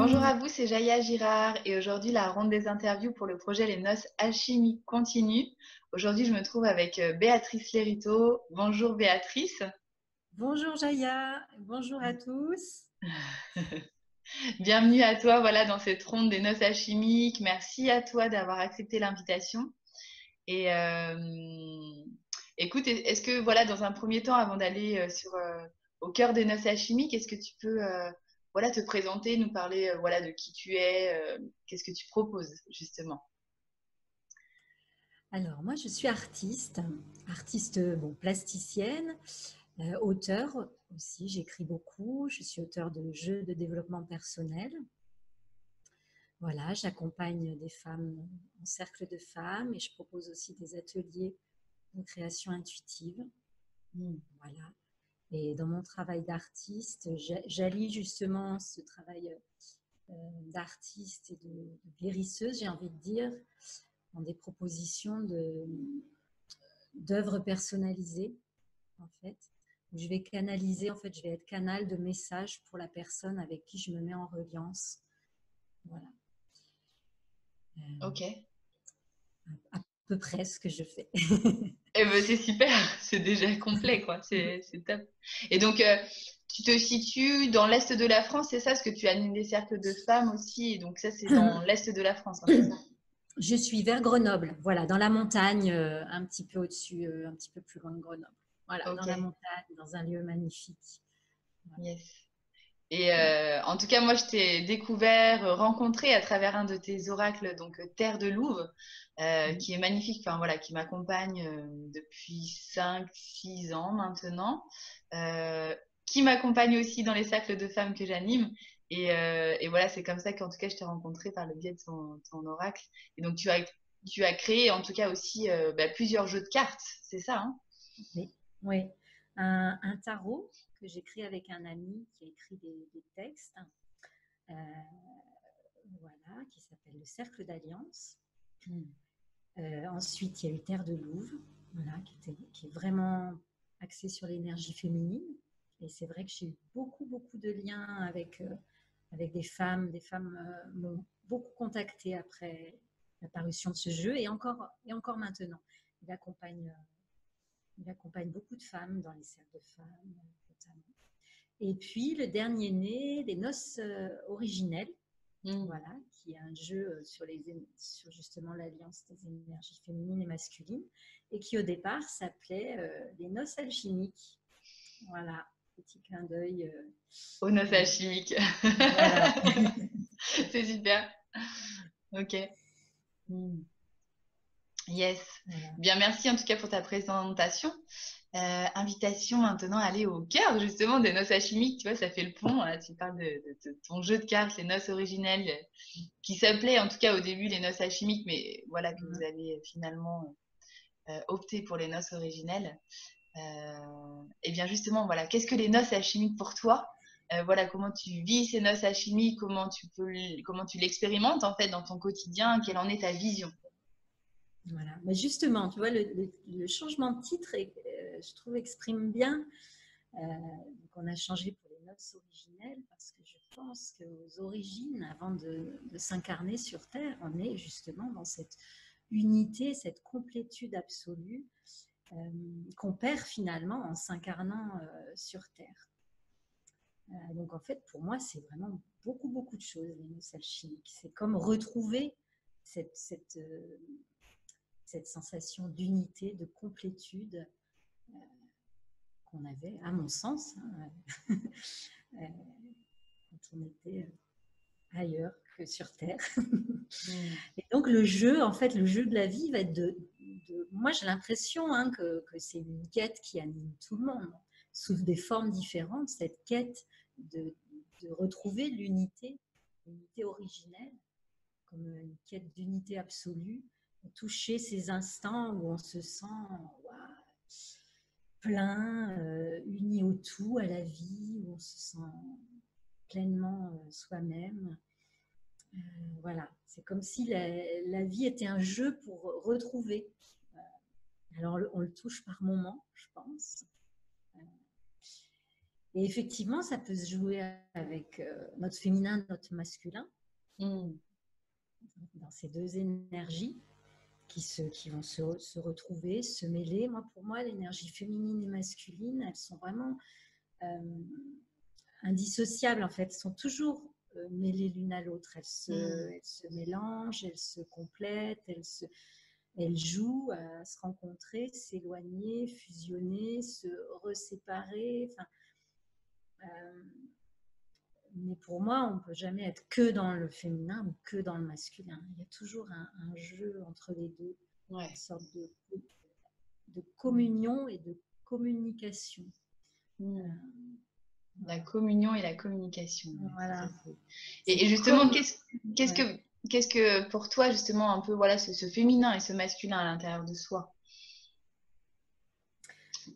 Bonjour à vous, c'est Jaya Girard et aujourd'hui la ronde des interviews pour le projet Les Noces Alchimiques continue. Aujourd'hui je me trouve avec Béatrice Lériteau. Bonjour Béatrice. Bonjour Jaya, bonjour à tous. Bienvenue à toi voilà, dans cette ronde des Noces Alchimiques. Merci à toi d'avoir accepté l'invitation. Et écoute, est-ce que voilà, dans un premier temps, avant d'aller au cœur des Noces Alchimiques, est-ce que tu peux voilà, te présenter, nous parler voilà, de qui tu es, qu'est-ce que tu proposes justement? Alors moi je suis artiste bon, plasticienne, auteure aussi, j'écris beaucoup, je suis auteure de jeux de développement personnel. Voilà, j'accompagne des femmes en cercle de femmes et je propose aussi des ateliers de création intuitive. Voilà. Et dans mon travail d'artiste, j'allie justement ce travail d'artiste et de guérisseuse, j'ai envie de dire, dans des propositions d'œuvres personnalisées, en fait. Où je vais canaliser, en fait, je vais être canal de messages pour la personne avec qui je me mets en reliance. Voilà. Ok. À peu près ce que je fais. Eh ben, c'est super, c'est déjà complet, quoi. C'est top. Et donc, tu te situes dans l'est de la France, c'est ça? Parce que tu animes des cercles de femmes aussi. Et donc, ça, c'est dans l'est de la France, hein, c'est ça? Je suis vers Grenoble, voilà, dans la montagne, un petit peu au-dessus, un petit peu plus loin de Grenoble. Voilà, dans Ok, la montagne, dans un lieu magnifique. Voilà. yes. Et en tout cas, moi, je t'ai découvert, rencontré à travers un de tes oracles, donc Terre de Louve, qui est magnifique, enfin voilà, qui m'accompagne depuis 5, 6 ans maintenant, qui m'accompagne aussi dans les cercles de femmes que j'anime. Et voilà, c'est comme ça qu'en tout cas, je t'ai rencontré par le biais de ton oracle. Et donc, tu as créé en tout cas aussi plusieurs jeux de cartes, c'est ça, hein? Oui, oui. Un tarot que j'écris avec un ami qui a écrit des textes, euh, voilà, qui s'appelle le Cercle d'Alliance. Ensuite, il y a eu Terre de Louve, voilà, qui est vraiment axé sur l'énergie féminine. Et c'est vrai que j'ai eu beaucoup de liens avec des femmes. Des femmes m'ont beaucoup contacté après la parution de ce jeu et encore maintenant. Il accompagne, il accompagne beaucoup de femmes dans les cercles de femmes, notamment. Et puis, le dernier né, les noces originelles, Mm. voilà, qui est un jeu sur justement l'alliance des énergies féminines et masculines, et qui au départ s'appelait les noces alchimiques. Voilà, petit clin d'œil. Aux noces Euh, alchimiques. voilà. C'est super. Ok. Mm. Yes. Voilà. Bien, merci en tout cas pour ta présentation. Invitation maintenant à aller au cœur justement des noces alchimiques. Tu vois, ça fait le pont. Là, tu parles de ton jeu de cartes, les noces originelles, qui s'appelait en tout cas au début les noces alchimiques, mais voilà que vous avez finalement opté pour les noces originelles. Et bien justement, voilà, qu'est-ce que les noces alchimiques pour toi? Voilà, comment tu vis ces noces alchimiques, comment tu l'expérimentes en fait dans ton quotidien, quelle en est ta vision? Voilà. Mais justement, tu vois, le changement de titre, je trouve, exprime bien. Donc on a changé pour les noces originelles parce que je pense qu'aux origines, avant de s'incarner sur Terre, on est justement dans cette unité, cette complétude absolue qu'on perd finalement en s'incarnant sur Terre. Donc en fait, pour moi, c'est vraiment beaucoup de choses, les noces alchimiques. C'est comme retrouver cette, cette, euh, cette sensation d'unité, de complétude qu'on avait, à mon sens, hein, quand on était ailleurs que sur Terre. Mm. Et donc le jeu, en fait, le jeu de la vie va être moi j'ai l'impression que c'est une quête qui anime tout le monde, sous des formes différentes, cette quête de, de retrouver l'unité originelle, comme une quête d'unité absolue, toucher ces instants où on se sent wow, plein, uni au tout, à la vie, où on se sent pleinement soi-même. Voilà, c'est comme si la vie était un jeu pour retrouver. Alors on le touche par moments, je pense. Et effectivement, ça peut se jouer avec notre féminin, notre masculin, dans ces deux énergies qui vont se retrouver, se mêler. Pour moi, l'énergie féminine et masculine, elles sont vraiment indissociables, en fait. Elles sont toujours mêlées l'une à l'autre. Elles se mélangent, elles se complètent, elles jouent à se rencontrer, s'éloigner, fusionner, se reséparer. Mais pour moi, on ne peut jamais être que dans le féminin ou que dans le masculin. Il y a toujours un jeu entre les deux, une sorte de communion et de communication. La communion et la communication. Voilà. Et justement, qu'est-ce que pour toi, justement, un peu voilà, ce féminin et ce masculin à l'intérieur de soi?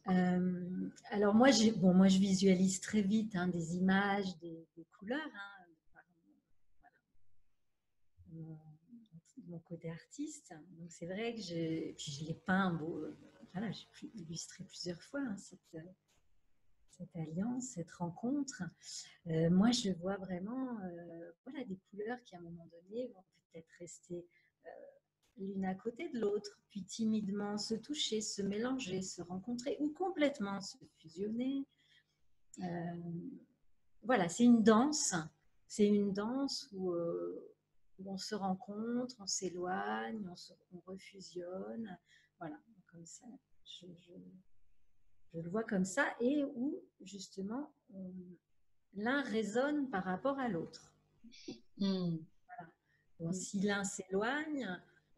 Alors moi, je visualise très vite des images, des couleurs. Mon côté artiste. Donc c'est vrai que je l'ai peint. Voilà, j'ai illustré plusieurs fois cette alliance, cette rencontre. Moi, je vois vraiment voilà, des couleurs qui, à un moment donné, vont peut-être rester l'une à côté de l'autre, puis timidement se toucher, se mélanger, se rencontrer, ou complètement se fusionner. Voilà, c'est une danse. C'est une danse où on se rencontre, on s'éloigne, on refusionne. Voilà, comme ça, je le vois comme ça, et où justement l'un résonne par rapport à l'autre. Voilà. Donc, si l'un s'éloigne,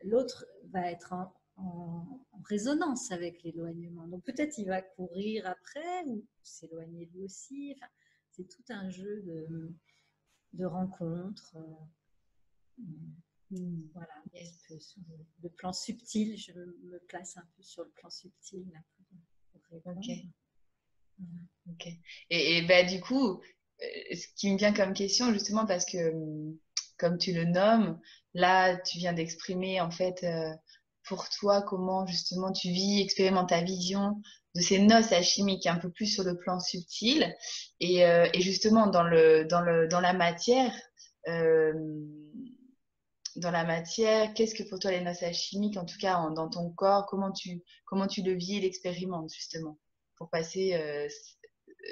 l'autre va être en résonance avec l'éloignement. Donc peut-être il va courir après ou s'éloigner lui aussi. Enfin, c'est tout un jeu de rencontres. Voilà, sur le plan subtil, je me place un peu sur le plan subtil là, pour répondre. Ok. Et bah, du coup, ce qui me vient comme question, justement, parce que comme tu le nommes, là, tu viens d'exprimer en fait pour toi comment justement tu vis, expérimentes ta vision de ces noces alchimiques un peu plus sur le plan subtil et justement dans la matière. euh, Dans la matière, qu'est-ce que pour toi les noces alchimiques, en tout cas dans ton corps, comment tu le vis et l'expérimentes justement pour passer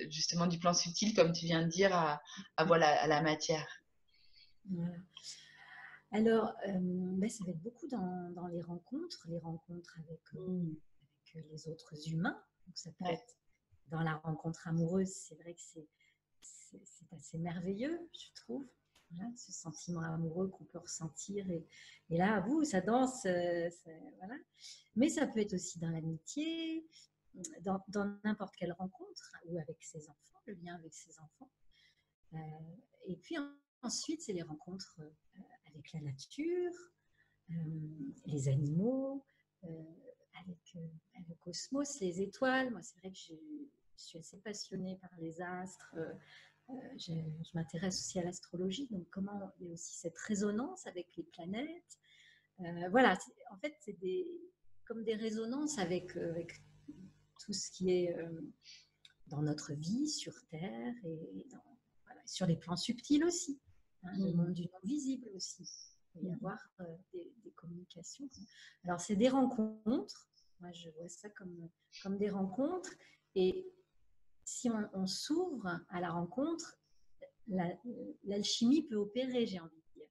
justement du plan subtil, comme tu viens de dire, voilà, à la matière. Voilà. Alors, ça va être beaucoup dans les rencontres avec les autres humains. Donc, ça peut être dans la rencontre amoureuse, c'est vrai que c'est assez merveilleux, je trouve. Voilà, ce sentiment amoureux qu'on peut ressentir. Et là, ça danse. Voilà. Mais ça peut être aussi dans l'amitié, dans n'importe quelle rencontre, ou avec ses enfants, le lien avec ses enfants. Et puis ensuite, c'est les rencontres avec la nature, les animaux, avec le cosmos, les étoiles. Moi, c'est vrai que je suis assez passionnée par les astres. Je m'intéresse aussi à l'astrologie, donc comment il y a aussi cette résonance avec les planètes. Voilà, en fait, c'est comme des résonances avec tout ce qui est dans notre vie sur Terre et sur les plans subtils aussi, le monde du non-visible aussi. Il peut y avoir des communications. Alors, c'est des rencontres. Moi, je vois ça comme des rencontres. Et si on s'ouvre à la rencontre, l'alchimie peut opérer, j'ai envie de dire.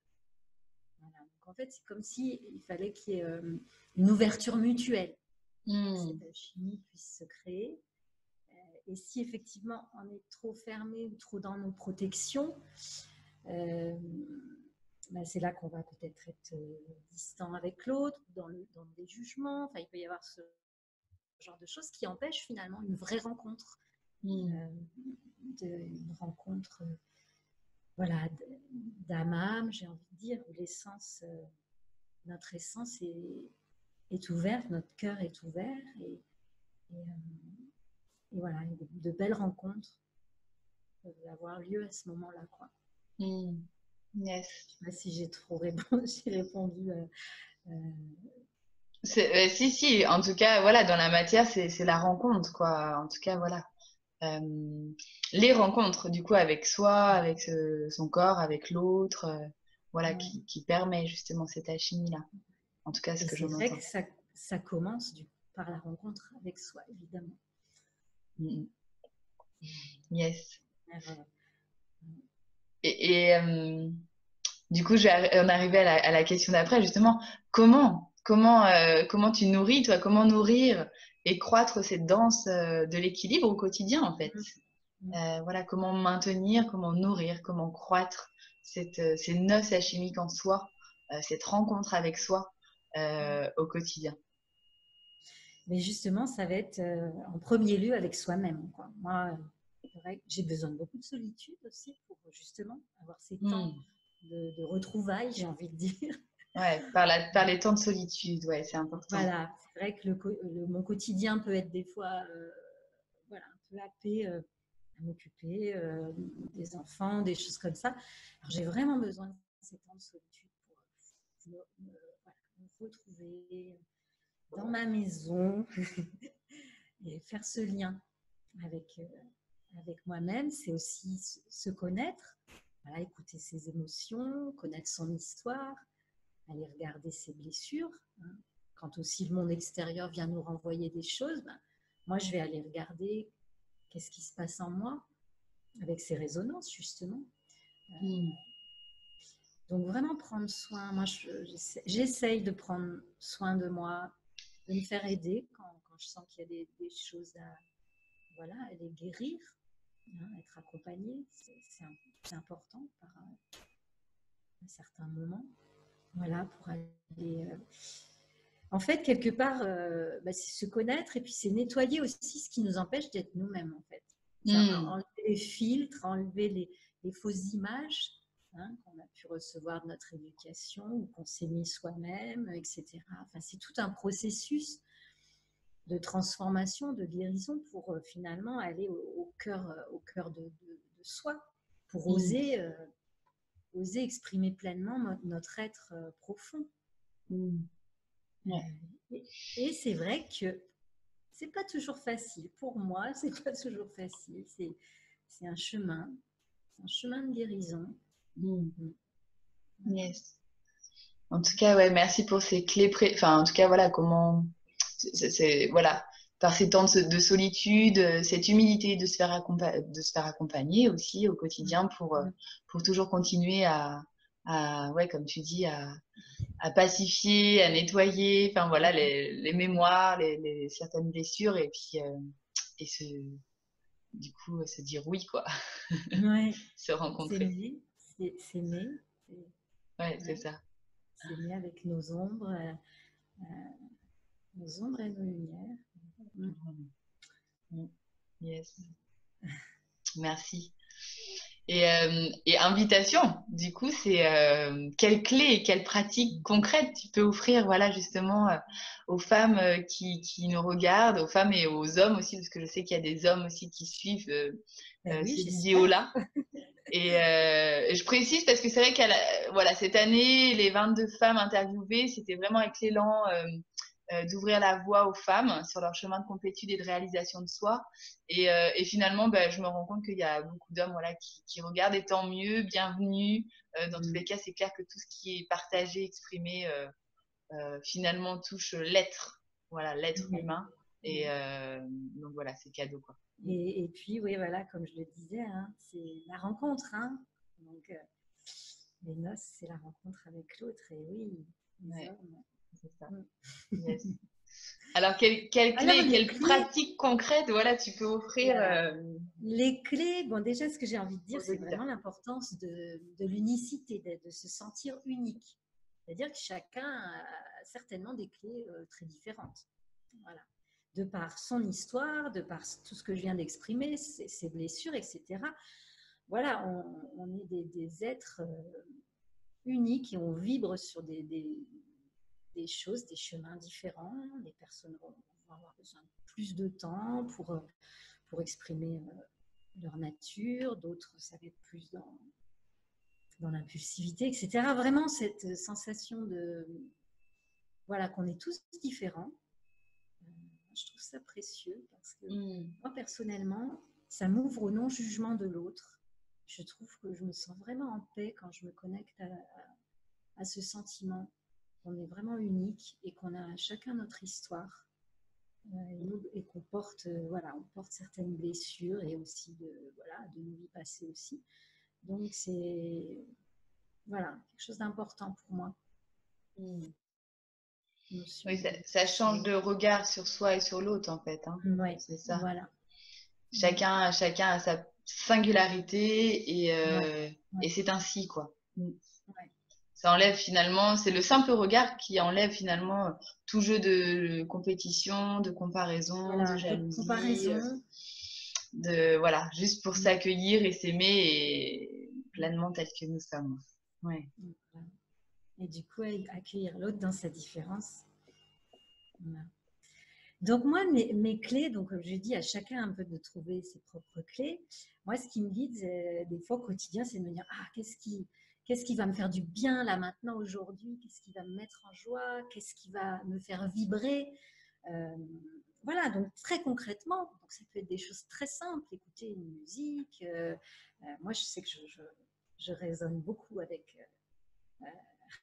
Voilà. Donc, en fait, c'est comme s'il fallait qu'il y ait une ouverture mutuelle. Cette alchimie puisse se créer. Et si effectivement on est trop fermé ou trop dans nos protections, c'est là qu'on va peut-être être distant avec l'autre, dans des jugements. Enfin, il peut y avoir ce genre de choses qui empêchent finalement une vraie rencontre. Une rencontre voilà, d'âme à âme, j'ai envie de dire, où l'essence, notre essence est ouverte, notre cœur est ouvert et voilà, de belles rencontres peuvent avoir lieu à ce moment-là, quoi. Yes. Je ne sais pas si j'ai trop répondu. Si, en tout cas, voilà, dans la matière, c'est la rencontre, quoi. En tout cas, voilà. les rencontres du coup avec soi, avec son corps, avec l'autre, voilà, Ouais. qui permet justement cette alchimie-là. En tout cas, ce Et que c'est j'en vrai entends. que ça commence par la rencontre avec soi, évidemment. Mm, yes. Ouais, voilà. Et du coup, on arrivait à la question d'après, justement, comment tu nourris, toi, comment nourrir et croître cette danse de l'équilibre au quotidien, en fait. Voilà, comment maintenir, comment nourrir, comment croître ces noces alchimiques en soi, cette rencontre avec soi au quotidien. Mais justement, ça va être en premier lieu avec soi-même, quoi. Moi, c'est vrai que j'ai besoin de beaucoup de solitude aussi pour justement avoir ces temps Mm. de retrouvailles, j'ai envie de dire. Ouais, par les temps de solitude, ouais, c'est important. Voilà, c'est vrai que mon quotidien peut être des fois voilà, un peu happé à m'occuper des enfants, des choses comme ça. Alors j'ai vraiment besoin de ces temps de solitude pour voilà, me retrouver dans ma maison et faire ce lien avec moi-même. C'est aussi se connaître, voilà, écouter ses émotions, connaître son histoire, aller regarder ses blessures. Hein. Quand aussi le monde extérieur vient nous renvoyer des choses, ben, moi je vais aller regarder qu'est-ce qui se passe en moi avec ces résonances justement. Mm. Donc vraiment prendre soin, moi j'essaye de prendre soin de moi, de me faire aider quand je sens qu'il y a des choses voilà, à les guérir, hein, être accompagnée, c'est important par un certain moment. Voilà, pour aller en fait, quelque part, bah, c'est se connaître et puis c'est nettoyer aussi ce qui nous empêche d'être nous-mêmes, en fait. C'est Mm. enlever les filtres, enlever les fausses images hein, qu'on a pu recevoir de notre éducation ou qu'on s'est mis soi-même, etc. Enfin, c'est tout un processus de transformation, de guérison pour finalement aller au cœur de soi, pour Mm. oser exprimer pleinement notre être profond. Mm. Ouais. Et c'est vrai que c'est pas toujours facile. Pour moi, c'est pas toujours facile. C'est un chemin de guérison. Mm. Mm. Yes. En tout cas, ouais, merci pour ces clés. Enfin, en tout cas, voilà, comment. Voilà, par ces temps de solitude, cette humilité de se faire accompagner aussi au quotidien pour toujours continuer ouais, comme tu dis, à pacifier, à nettoyer, enfin voilà, les mémoires, certaines blessures et du coup, se dire oui, quoi, Ouais, se rencontrer. s'aimer, s'aimer, Ouais, c'est ouais, ça. s'aimer avec nos ombres et nos lumières. Mm. Vraiment. Mm. Yes. Merci. Et invitation, du coup, c'est quelle clé et quelle pratique concrète tu peux offrir, voilà, justement, aux femmes qui nous regardent, aux femmes et aux hommes aussi, parce que je sais qu'il y a des hommes aussi qui suivent Ben oui, ces j'espère. vidéos-là. Et je précise parce que c'est vrai voilà, cette année, les 22 femmes interviewées, c'était vraiment avec l'élan d'ouvrir la voie aux femmes sur leur chemin de complétude et de réalisation de soi. Et finalement, bah, je me rends compte qu'il y a beaucoup d'hommes voilà, qui regardent, et tant mieux, bienvenue. Dans tous les Mm. cas, c'est clair que tout ce qui est partagé, exprimé, finalement touche l'être, voilà, l'être Ouais. humain. Et donc voilà, c'est cadeau, quoi. Et puis, oui, voilà, comme je le disais, hein, c'est la rencontre. Hein. Donc, les noces, c'est la rencontre avec l'autre. Et oui, les Ouais, hommes. c'est ça. Mm. Yes. Alors, quelle Alors, clé, les quelle clés, pratique concrète, voilà, tu peux offrir voilà. Les clés, bon, déjà, ce que j'ai envie de dire, aux c'est auditeurs? vraiment l'importance de l'unicité, de se sentir unique. C'est-à-dire que chacun a certainement des clés très différentes. Voilà. De par son histoire, de par tout ce que je viens d'exprimer, ses blessures, etc. Voilà, on est des êtres uniques et on vibre sur des choses, des chemins différents. Les personnes vont avoir besoin de plus de temps pour exprimer leur nature, d'autres, ça va être plus dans l'impulsivité, etc. Vraiment, cette sensation voilà, qu'on est tous différents, je trouve ça précieux parce que Mm. moi, personnellement, ça m'ouvre au non-jugement de l'autre. Je trouve que je me sens vraiment en paix quand je me connecte à ce sentiment qu'on est vraiment unique et qu'on a chacun notre histoire et qu'on porte, voilà, on porte certaines blessures et aussi de nos vies passées aussi. Donc c'est voilà, quelque chose d'important pour moi. Oui, ça change de regard sur soi et sur l'autre, en fait. Hein. Ouais, C'est ça. voilà. Chacun a sa singularité Ouais, et c'est ainsi, quoi. ouais. Ça enlève finalement, c'est le simple regard qui enlève finalement tout jeu de compétition, de comparaison, de Voilà, de jalousie, comparaison. voilà, juste pour s'accueillir et s'aimer et pleinement tel que nous sommes. Ouais. Voilà. Et du coup, accueillir l'autre dans sa différence. Voilà. Donc moi, mes clés, donc comme je dis à chacun un peu de trouver ses propres clés. Moi, ce qui me guide des fois au quotidien, c'est de me dire, ah, qu'est-ce qui va me faire du bien là maintenant, aujourd'hui? Qu'est-ce qui va me mettre en joie? Qu'est-ce qui va me faire vibrer? Voilà, donc très concrètement, donc ça peut être des choses très simples, écouter une musique. Moi, je sais que je résonne beaucoup avec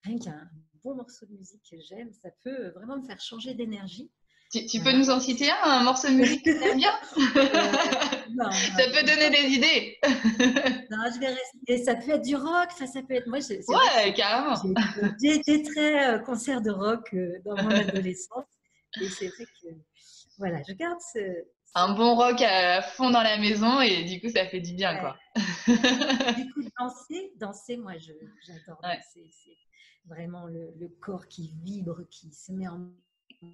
rien qu'un bon morceau de musique que j'aime, ça peut vraiment me faire changer d'énergie. Tu peux Voilà. nous en citer un morceau de musique que tu aimes bien? Non, Ça peut donner des idées. non, je vais rester. Ça peut être du rock, enfin, ça peut être. Moi, c'est vrai que Ouais, carrément. j'ai été très concert de rock dans mon adolescence. Et c'est vrai que, voilà, je garde Un bon rock à fond dans la maison et du coup, ça fait du bien, ouais, quoi. ouais. Du coup, danser, moi, j'adore Ouais. danser. C'est vraiment le corps qui vibre, qui se met en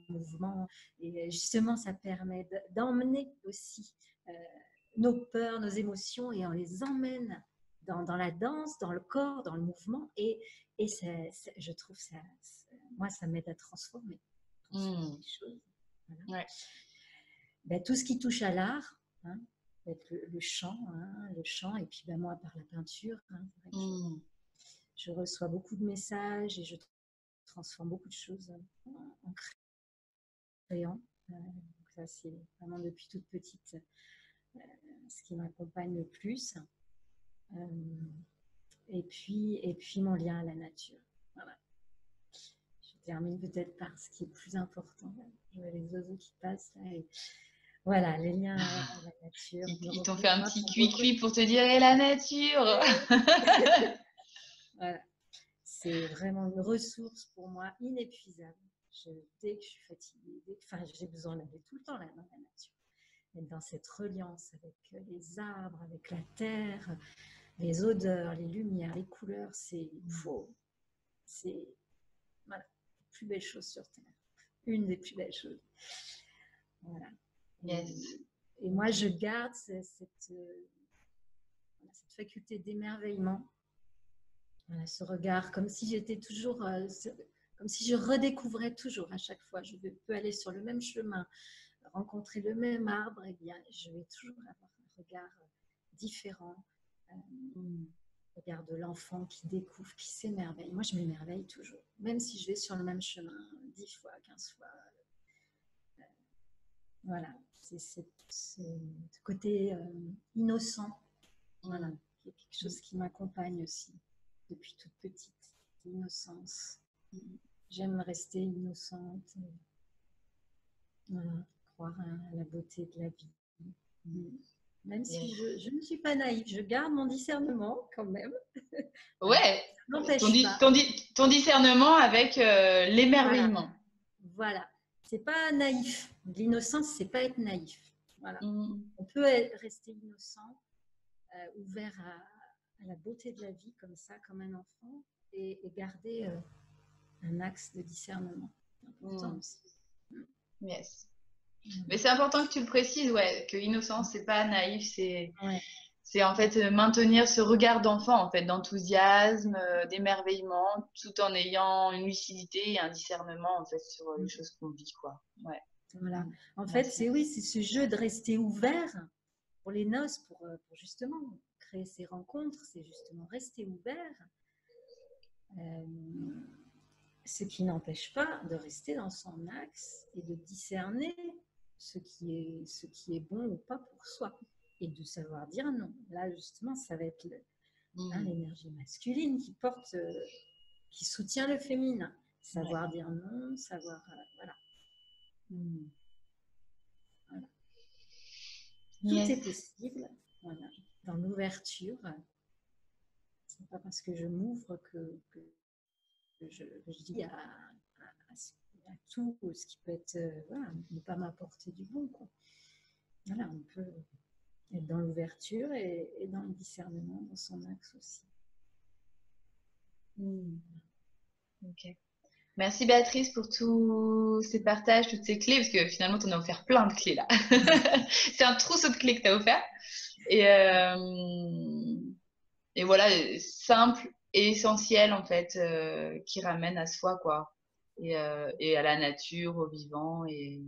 mouvement. Et justement, ça permet d'emmener aussi nos peurs, nos émotions, et on les emmène dans la danse, dans le corps, dans le mouvement. Et je trouve moi, ça m'aide à transformer les choses. Voilà. Ouais. Ben, tout ce qui touche à l'art, hein, le chant, hein, et puis ben, moi, par la peinture, hein, c'est vrai que je reçois beaucoup de messages et je transforme beaucoup de choses en créant. Donc ça, c'est vraiment depuis toute petite ce qui m'accompagne le plus. Et puis mon lien à la nature. Voilà. Je termine peut-être par ce qui est plus important. Je vois les oiseaux qui passent là. Et voilà, les liens à la nature. Ils t'ont fait un Moi, petit pour cuicui pour te dire, et la nature! voilà. C'est vraiment une ressource pour moi inépuisable. Dès que je suis fatiguée, enfin, j'ai besoin d'aller tout le temps là dans la nature. Être dans cette reliance avec les arbres, avec la terre, les odeurs, les lumières, les couleurs, c'est faux. C'est voilà, la plus belle chose sur Terre. Une des plus belles choses. Voilà. Yes. Et moi, je garde cette faculté d'émerveillement, ce regard, comme si j'étais toujours, comme si je redécouvrais toujours à chaque fois. Je peux aller sur le même chemin, rencontrer le même arbre, et bien, je vais toujours avoir un regard différent. Regard de l'enfant qui découvre, qui s'émerveille. Moi, je m'émerveille toujours, même si je vais sur le même chemin 10 fois, 15 fois. Voilà, c'est ce côté innocent, voilà, qui est quelque chose qui m'accompagne aussi depuis toute petite, l'innocence. J'aime rester innocente, voilà, croire à la beauté de la vie. Même si je ne suis pas naïve, je garde mon discernement quand même. Voilà. Ouais, Ça n'empêche pas. ton discernement avec Voilà. l'émerveillement. Voilà. C'est pas naïf. L'innocence, c'est pas être naïf. Voilà. On peut rester innocent, ouvert à la beauté de la vie comme ça, comme un enfant, et garder un axe de discernement. C'est important aussi. Yes. Mais c'est important que tu le précises, ouais, que innocence, c'est pas naïf, Ouais. c'est en fait maintenir ce regard d'enfant, en fait, d'enthousiasme, d'émerveillement, tout en ayant une lucidité et un discernement, en fait, sur les choses qu'on vit, quoi. Ouais. Voilà. En fait, c'est ce jeu de rester ouvert pour les noces, pour justement créer ces rencontres, c'est justement rester ouvert. Ce qui n'empêche pas de rester dans son axe et de discerner ce qui est bon ou pas pour soi. et de savoir dire non. Là, justement, ça va être Mm. l'énergie masculine qui porte, qui soutient le féminin. Savoir dire non, savoir... voilà. Mm. Voilà. Tout Yes. est possible, voilà. Dans l'ouverture. C'est pas parce que je m'ouvre que je dis à tout ce qui peut être, voilà, ne pas m'apporter du bon, quoi. Voilà, on peut être dans l'ouverture et dans le discernement, dans son axe aussi. Mm. Ok. Merci Béatrice pour tous ces partages, toutes ces clés, parce que finalement, tu en as offert plein de clés là. C'est un trousseau de clés que tu as offert. Et voilà, simple et essentiel en fait, qui ramène à soi, quoi. Et à la nature, au vivant. Et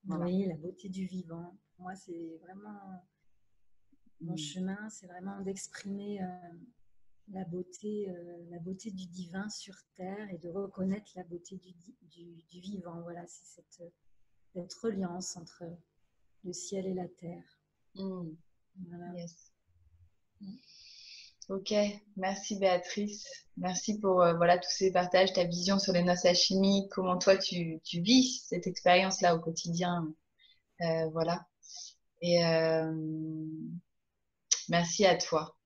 voilà. Oui, la beauté du vivant. Pour moi, c'est vraiment mon chemin, c'est vraiment d'exprimer la beauté du divin sur terre et de reconnaître la beauté du vivant. Voilà, c'est cette reliance entre le ciel et la terre. Voilà. Yes. Ok, merci Béatrice. Merci pour voilà, tous ces partages, ta vision sur les noces alchimiques, comment toi tu vis cette expérience-là au quotidien. Voilà. Et merci à toi.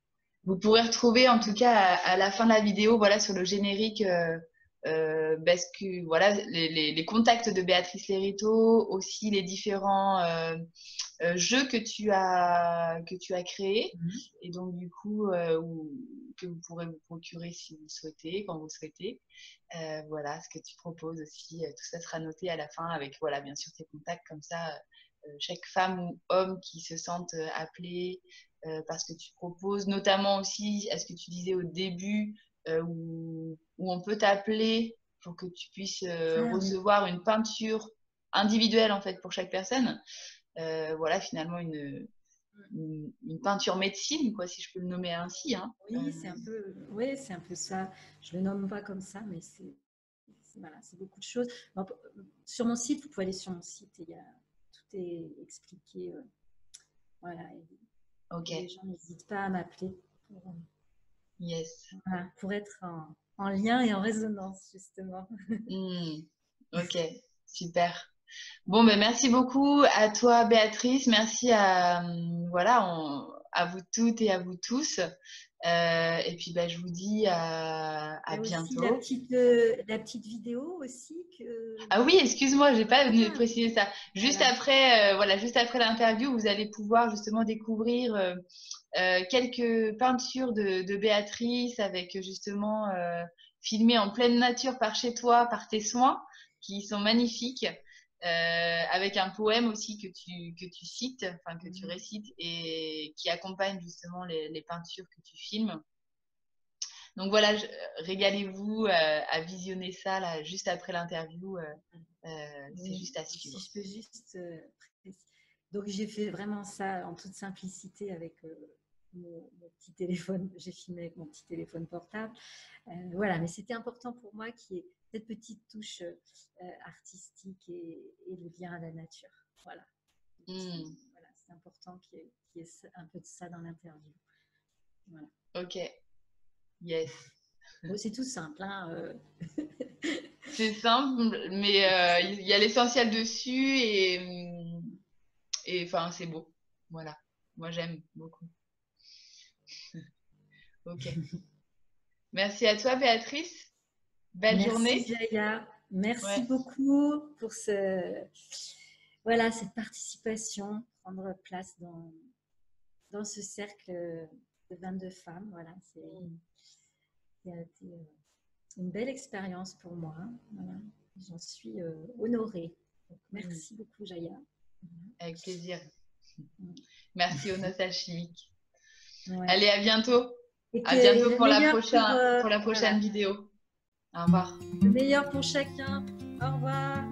Vous pourrez retrouver en tout cas à la fin de la vidéo, voilà, sur le générique, parce que voilà, les contacts de Béatrice Lériteau, aussi les différents jeux que tu as créés, et donc du coup que vous pourrez vous procurer si vous le souhaitez, quand vous le souhaitez. Voilà, ce que tu proposes aussi, tout ça sera noté à la fin avec voilà, bien sûr tes contacts comme ça. Chaque femme ou homme qui se sente appelé parce que tu proposes, notamment aussi à ce que tu disais au début, où on peut t'appeler pour que tu puisses recevoir une peinture individuelle en fait pour chaque personne. Voilà, finalement une peinture médecine, quoi, si je peux le nommer ainsi. Hein. Oui, c'est un peu ça. Je le nomme pas comme ça, mais voilà, c'est beaucoup de choses. Bon, sur mon site, vous pouvez aller sur mon site, tout est expliqué. Voilà. Okay. Les gens n'hésitent pas à m'appeler Yes. Voilà, pour être en lien et en résonance, justement. Ok, super. Bon, ben merci beaucoup à toi, Béatrice. Merci à, à vous toutes et à vous tous. Et puis, ben, je vous dis à bientôt. La petite vidéo aussi. Ah oui, excuse-moi, j'ai pas précisé ça. Juste après, juste après l'interview, vous allez pouvoir justement découvrir quelques peintures de Béatrice avec justement filmées en pleine nature par chez toi, par tes soins, qui sont magnifiques. Avec un poème aussi que tu cites, enfin que tu récites et qui accompagne justement les peintures que tu filmes. Donc voilà, régalez-vous à visionner ça là, juste après l'interview. C'est juste à suivre. Si je peux juste donc j'ai fait vraiment ça en toute simplicité avec mon petit téléphone. J'ai filmé avec mon petit téléphone portable. Voilà, mais c'était important pour moi qu'il y ait cette petite touche artistique et le lien à la nature. Voilà. Voilà, c'est important qu'il y ait un peu de ça dans l'interview. Voilà. Ok. Yes. Bon, c'est tout simple. Hein, C'est simple, mais il y a l'essentiel dessus et enfin c'est beau. Voilà. Moi j'aime beaucoup. Ok. Merci à toi Béatrice. Belle journée. Merci Jaya. Merci beaucoup pour voilà, cette participation, prendre place dans ce cercle de 22 femmes. Voilà, c'est une belle expérience pour moi. Voilà. J'en suis honorée. Donc, merci beaucoup Jaya. Avec plaisir. Merci aux noces alchimiques. Allez, à bientôt. À bientôt pour la prochaine vidéo. Au revoir. Le meilleur pour chacun. Au revoir.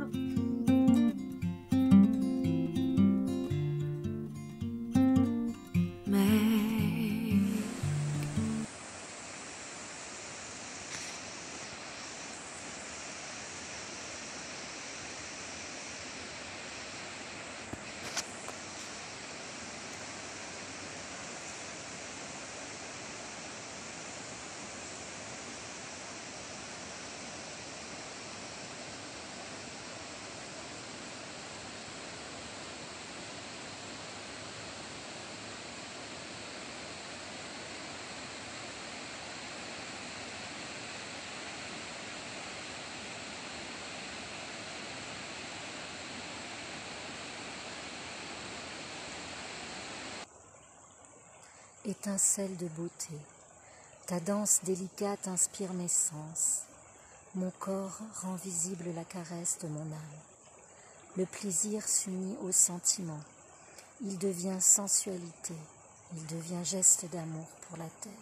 étincelle de beauté. Ta danse délicate inspire mes sens. Mon corps rend visible la caresse de mon âme. Le plaisir s'unit au sentiment. Il devient sensualité. Il devient geste d'amour pour la terre.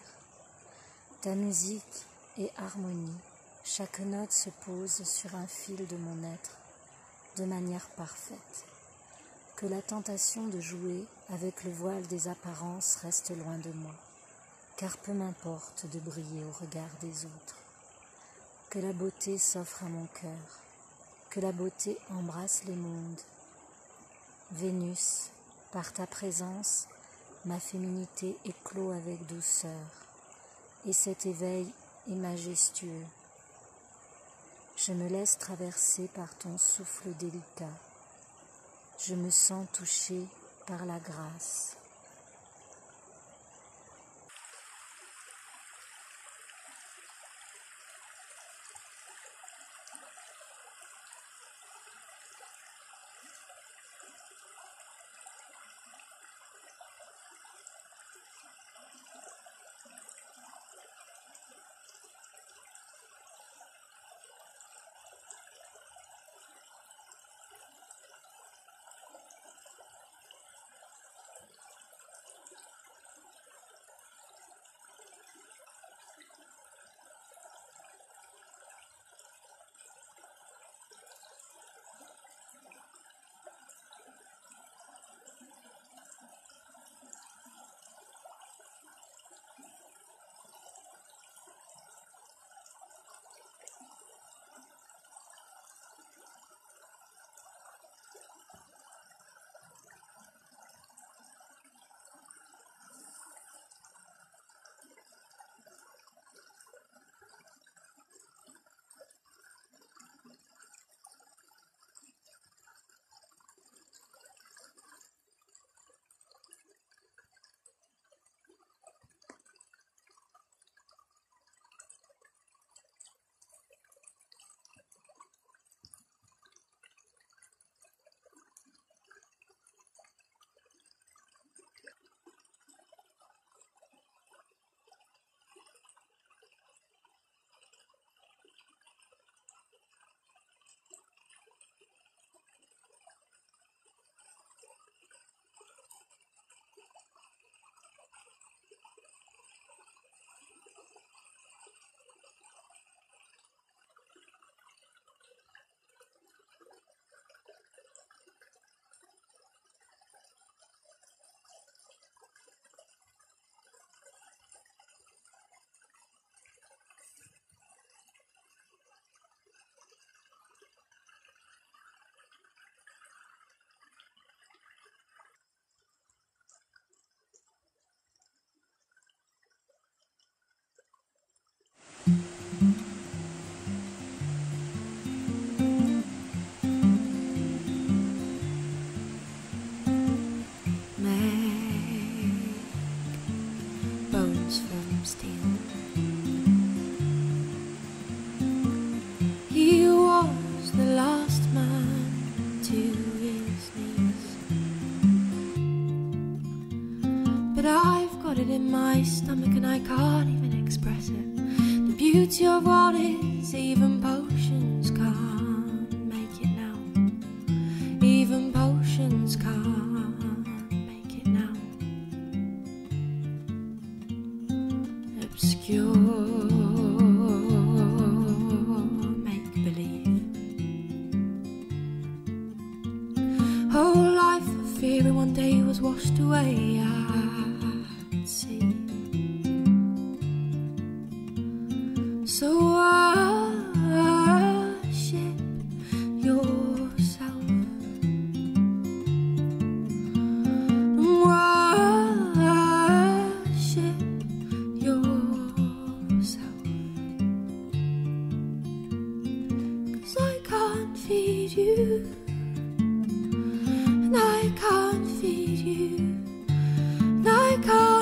Ta musique est harmonie. Chaque note se pose sur un fil de mon être de manière parfaite. Que la tentation de jouer avec le voile des apparences reste loin de moi, car peu m'importe de briller au regard des autres. Que la beauté s'offre à mon cœur, que la beauté embrasse les mondes. Vénus, par ta présence, ma féminité éclot avec douceur, et cet éveil est majestueux. Je me laisse traverser par ton souffle délicat. Je me sens touchée par la grâce. In my stomach and I can't even express it. The beauty of what is, even potions can't make it now. Even potions can't make it now. Obscure make-believe. Whole life of fear and one day was washed away. So worship yourself. Worship yourself. 'Cause I can't feed you, and I can't feed you, and I can't